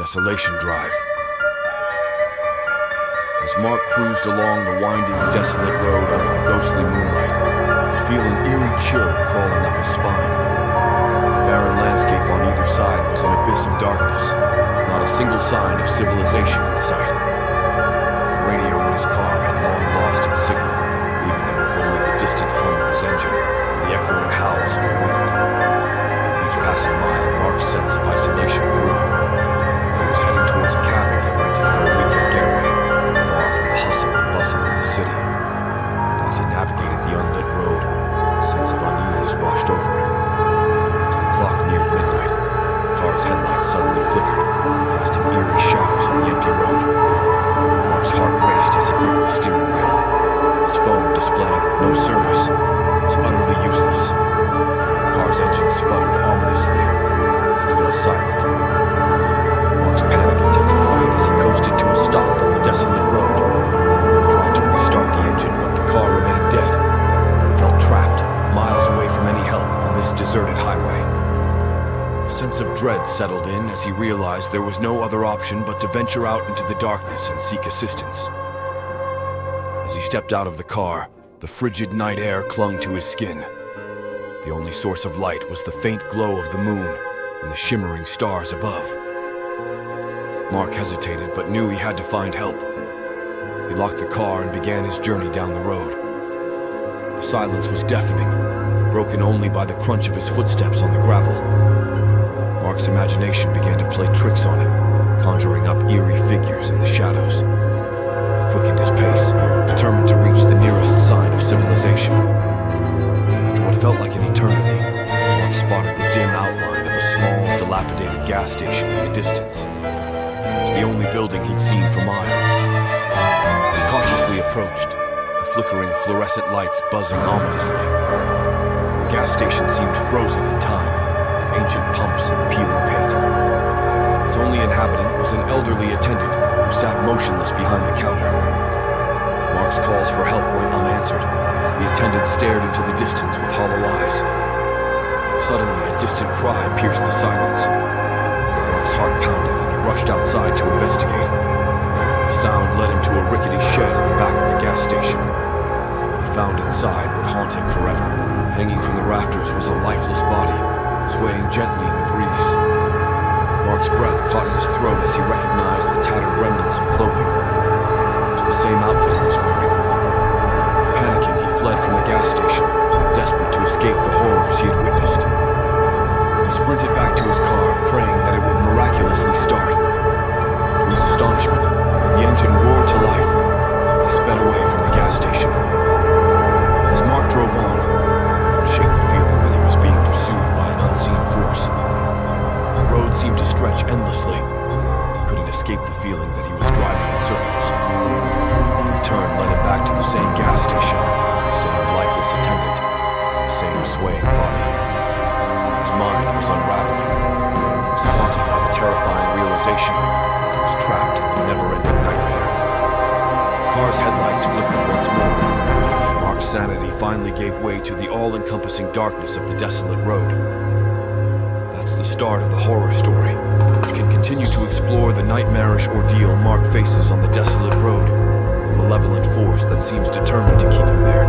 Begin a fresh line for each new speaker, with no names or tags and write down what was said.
Desolation Drive. As Mark cruised along the winding, desolate road under the ghostly moonlight, he feel an eerie chill crawling up his spine. The barren landscape on either side was an abyss of darkness, with not a single sign of civilization in sight. The radio in his car had long lost its signal, leaving him with only the distant hum of his engine and the echoing howls of the wind. With each passing mile, Mark's sense of isolation grew. He was heading towards a cabin he rented for a weekend getaway, far from the hustle and bustle of the city. And as he navigated the unlit road, a sense of unease washed over him. As the clock neared midnight, the car's headlights suddenly flickered, casting eerie shadows on the empty road. Mark's heart raced as he gripped the steering wheel. His phone displaying no service was utterly useless. The car's engine sputtered ominously and fell silent. Mark's panic intensified as he coasted to a stop on the desolate road. He tried to restart the engine, but the car remained dead. He felt trapped, miles away from any help on this deserted highway. A sense of dread settled in as he realized there was no other option but to venture out into the darkness and seek assistance. As he stepped out of the car, the frigid night air clung to his skin. The only source of light was the faint glow of the moon and the shimmering stars above. Mark hesitated, but knew he had to find help. He locked the car and began his journey down the road. The silence was deafening, broken only by the crunch of his footsteps on the gravel. Mark's imagination began to play tricks on him, conjuring up eerie figures in the shadows. He quickened his pace, determined to reach the nearest sign of civilization. After what felt like an eternity, Mark spotted the dim outline of a small, dilapidated gas station in the distance. It was the only building he'd seen for miles. He cautiously approached, the flickering fluorescent lights buzzing ominously. The gas station seemed frozen in time, with ancient pumps and peeling paint. Its only inhabitant was an elderly attendant who sat motionless behind the counter. Mark's calls for help went unanswered as the attendant stared into the distance with hollow eyes. Suddenly, a distant cry pierced the silence. Mark's heart pounded and he rushed outside to investigate. The sound led him to a rickety shed in the back of the gas station. What he found inside would haunt him forever. Hanging from the rafters was a lifeless body, swaying gently in the breeze. Mark's breath caught in his throat as he recognized the tattered remnants of clothing. It was the same outfit he was wearing. Panicking, he fled from the gas station, desperate to escape the horrors he had witnessed. He sprinted back to his car, praying that it would miraculously start. To his astonishment, the engine roared to life. He sped away from the gas station. As Mark drove on, he couldn't shake the feeling that he was being pursued by an unseen force. The road seemed to stretch endlessly, and he couldn't escape the feeling that he was driving in circles. Every turn led him back to the same gas station, the same lifeless attendant, the same swaying body. His mind was unraveling. He was haunted by the terrifying realization that he was trapped in a never-ending nightmare. The car's headlights flickered once more. Mark's sanity finally gave way to the all-encompassing darkness of the desolate road. That's the start of the horror story, which can continue to explore the nightmarish ordeal Mark faces on the desolate road, the malevolent force that seems determined to keep him there.